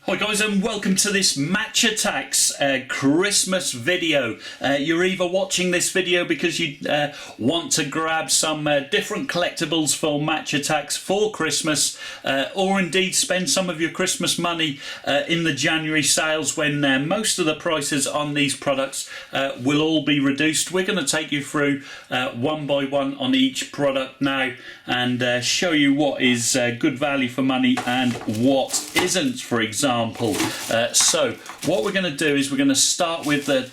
Hi guys, and welcome to this Match Attax Christmas video. You're either watching this video because you want to grab some different collectibles for Match Attax for Christmas, or indeed spend some of your Christmas money in the January sales when most of the prices on these products will all be reduced. We're going to take you through one by one on each product now and show you what is good value for money and what isn't, for example. So what we're going to do is we're going to start with the,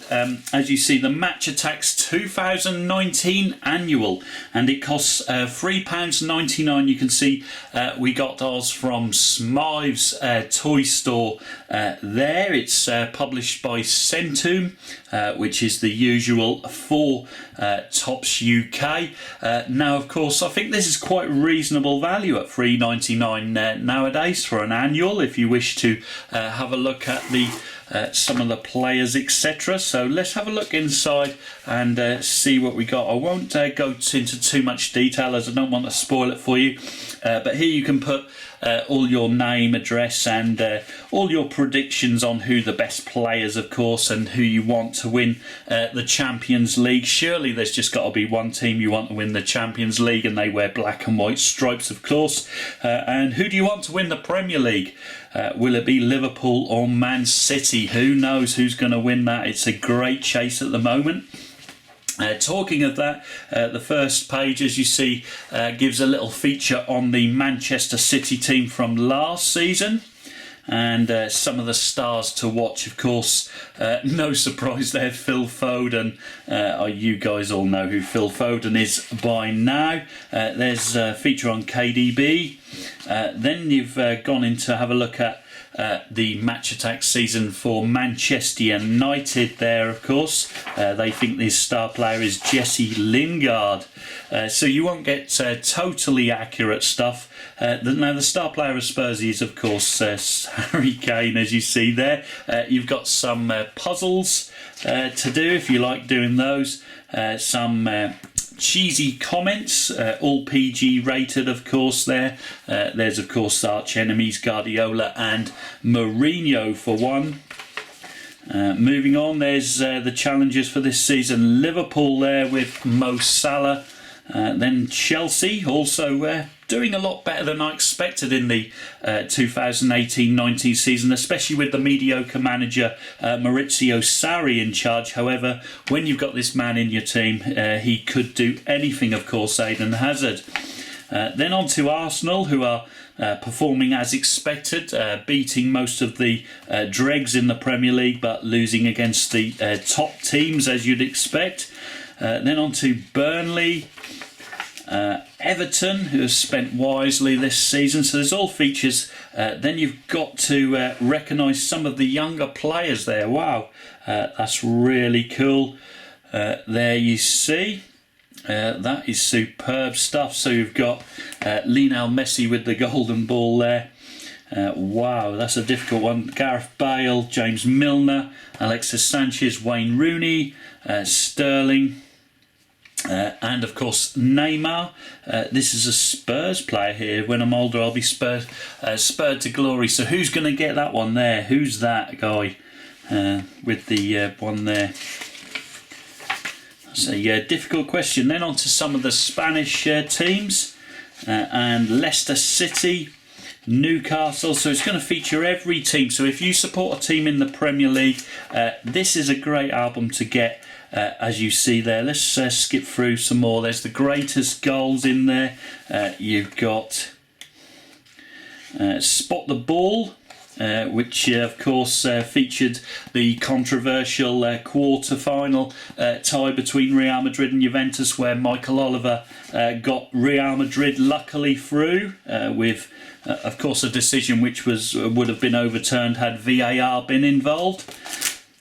as you see, the Match Attax 2019 annual, and it costs £3.99. You can see we got ours from Smythe's toy store there. It's published by Centum, which is the usual for Topps UK. Now, of course, I think this is quite reasonable value at £3.99 nowadays for an annual, if you wish to have a look at the some of the players, etc. So let's have a look inside and see what we got. I won't go into too much detail as I don't want to spoil it for you, but here you can put all your name, address, and all your predictions on who the best players, of course, and who you want to win the Champions League. Surely there's just got to be one team you want to win the Champions League, and they wear black and white stripes, of course. And who do you want to win the Premier League? Will it be Liverpool or Man City? Who knows who's going to win that? It's a great chase at the moment. Talking of that, the first page, as you see, gives a little feature on the Manchester City team from last season. And some of the stars to watch, of course. No surprise there, Phil Foden. You guys all know who Phil Foden is by now. There's a feature on KDB. Then you've gone in to have a look at the Match Attax season for Manchester United there, of course. They think this star player is Jesse Lingard. So you won't get totally accurate stuff. Now, the star player of Spurs is, of course, Harry Kane, as you see there. You've got some puzzles to do if you like doing those. Some cheesy comments, all PG rated, of course. There's, of course, arch enemies Guardiola and Mourinho for one. Moving on, there's the challenges for this season. Liverpool there with Mo Salah. Then Chelsea also doing a lot better than I expected in the 2018-19 season, especially with the mediocre manager Maurizio Sarri in charge. However, when you've got this man in your team, he could do anything, of course, Eden Hazard. Then on to Arsenal, who are performing as expected, beating most of the dregs in the Premier League, but losing against the top teams, as you'd expect. Then on to Burnley, Everton, who has spent wisely this season. So there's all features. Then you've got to recognise some of the younger players there. Wow, that's really cool. There you see. That is superb stuff. So you've got Lionel Messi with the golden ball there. Wow, that's a difficult one. Gareth Bale, James Milner, Alexis Sanchez, Wayne Rooney, Sterling, and of course Neymar. This is a Spurs player here. When I'm older, I'll be spurred to glory. So who's going to get that one there? Who's that guy with the one there? So yeah, difficult question. Then on to some of the Spanish teams, and Leicester City, Newcastle. So it's going to feature every team. So if you support a team in the Premier League, this is a great album to get. As you see there, let's skip through some more. There's the greatest goals in there. You've got Spot the Ball, which of course featured the controversial quarter-final tie between Real Madrid and Juventus, where Michael Oliver got Real Madrid luckily through with, of course, a decision which would have been overturned had VAR been involved.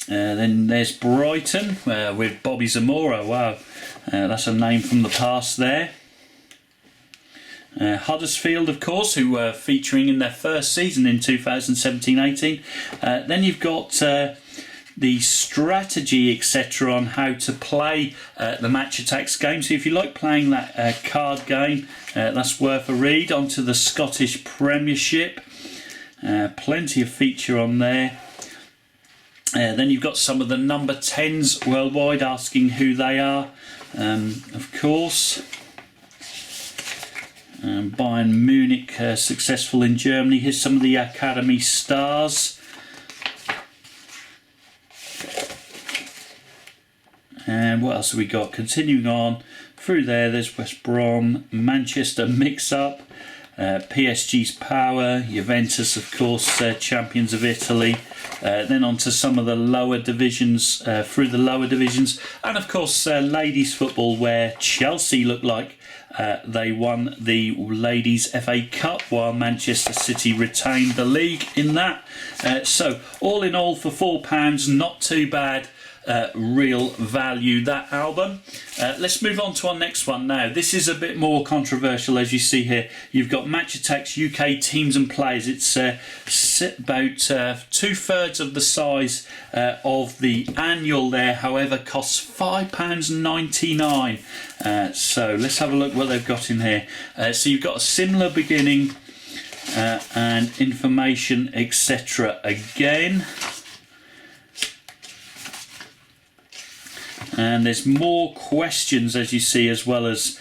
Then there's Brighton with Bobby Zamora. Wow, that's a name from the past there. Huddersfield, of course, who were featuring in their first season in 2017-18. Then you've got the strategy, etc., on how to play the Match Attax game. So if you like playing that card game, that's worth a read. On to the Scottish Premiership. Plenty of feature on there. Then you've got some of the number 10s worldwide, asking who they are, of course. Bayern Munich, successful in Germany. Here's some of the academy stars. And what else have we got? Continuing on through there's West Brom, Manchester mix-up, PSG's power, Juventus, of course, champions of Italy. Then on to some of the lower divisions, through the lower divisions. And of course, ladies football, where Chelsea look like they won the Ladies FA Cup while Manchester City retained the league in that. So all in all, for £4, not too bad. Real value, that album. Let's move on to our next one now. This is a bit more controversial, as you see here. You've got Match Attax UK Teams and Players. It's about 2/3 of the size of the annual there, however costs £5.99. So let's have a look what they've got in here. So you've got a similar beginning and information, etc. again. And there's more questions, as you see, as well as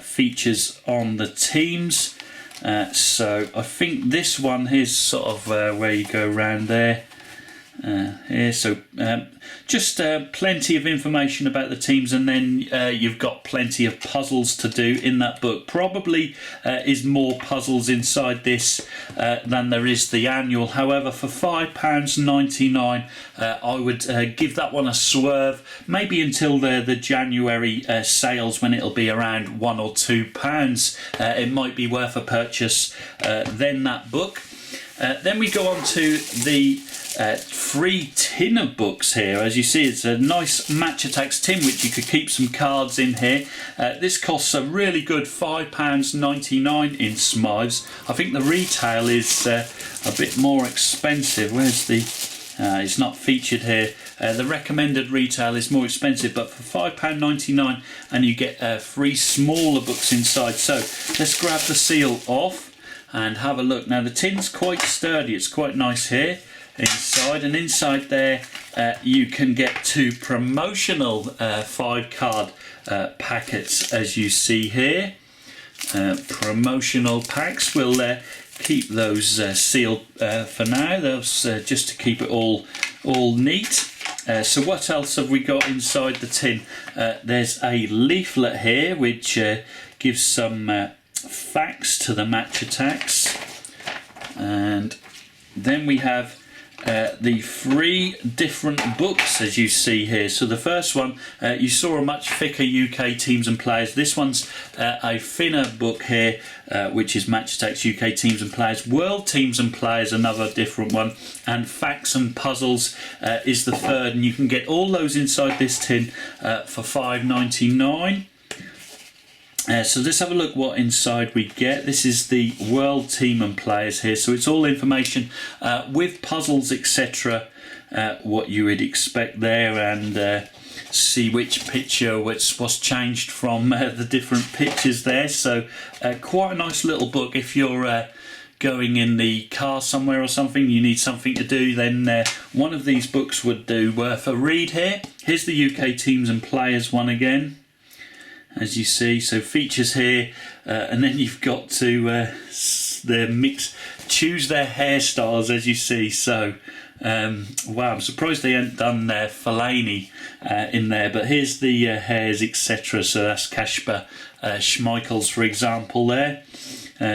features on the teams. So I think this one is sort of where you go around there. Here, so just plenty of information about the teams, and then you've got plenty of puzzles to do in that book. Probably is more puzzles inside this than there is the annual. However, for £5.99, I would give that one a swerve, maybe until the January sales, when it'll be around £1 or £2. It might be worth a purchase then, that book. Then we go on to the free tin of books here. As you see, it's a nice Match Attax tin, which you could keep some cards in here. This costs a really good £5.99 in Smythes. I think the retail is a bit more expensive. Where's the... it's not featured here. The recommended retail is more expensive, but for £5.99, and you get 3 smaller books inside. So let's grab the seal off and have a look. Now the tin's quite sturdy, it's quite nice here inside, and inside there you can get 2 promotional 5-card packets, as you see here. Promotional packs. We'll keep those sealed for now. Those just to keep it all neat. So what else have we got inside the tin? There's a leaflet here which gives some facts to the Match Attax, and then we have the 3 different books, as you see here. So the first one, you saw a much thicker UK Teams and Players. This one's a thinner book here, which is Match Attax UK Teams and Players. World Teams and Players, another different one, and Facts and Puzzles is the third, and you can get all those inside this tin for £5.99. So let's have a look what inside we get. This is the World Team and Players here, so it's all information with puzzles, etc. What you would expect there, and see which picture was changed from the different pictures there. So quite a nice little book if you're going in the car somewhere or something, you need something to do, then one of these books would do worth a read here. Here's the UK Teams and Players one again, as you see. So features here, and then you've got to choose their hairstyles, as you see. So wow, I'm surprised they hadn't done Fellaini in there, but here's the hairs, etc. So that's Kasper Schmeichel's, for example, there.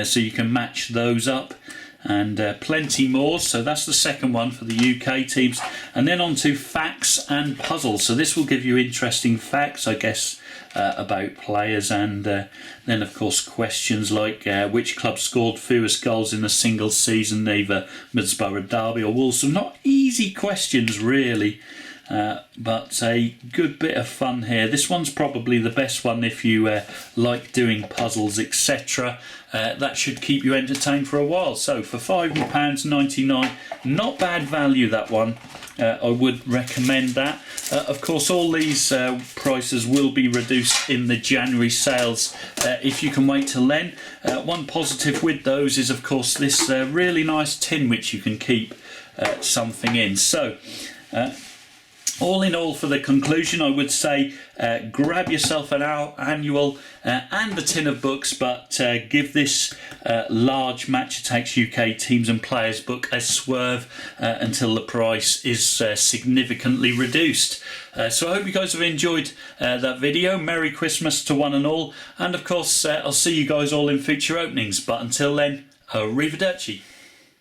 So you can match those up, and plenty more. So that's the second one for the UK teams. And then on to Facts and Puzzles. So this will give you interesting facts, I guess, about players, and then of course questions like which club scored fewest goals in a single season, either Middlesbrough Derby or Wolves. So not easy questions really, but a good bit of fun here. This one's probably the best one if you like doing puzzles, etc. That should keep you entertained for a while. So for £5.99, not bad value, that one. I would recommend that. Of course, all these prices will be reduced in the January sales if you can wait till then. One positive with those is, of course, this really nice tin which you can keep something in. So all in all, for the conclusion, I would say grab yourself an annual and a tin of books, but give this large Match Attax UK Teams and Players book a swerve until the price is significantly reduced. So I hope you guys have enjoyed that video. Merry Christmas to one and all, and of course I'll see you guys all in future openings, but until then, arrivederci.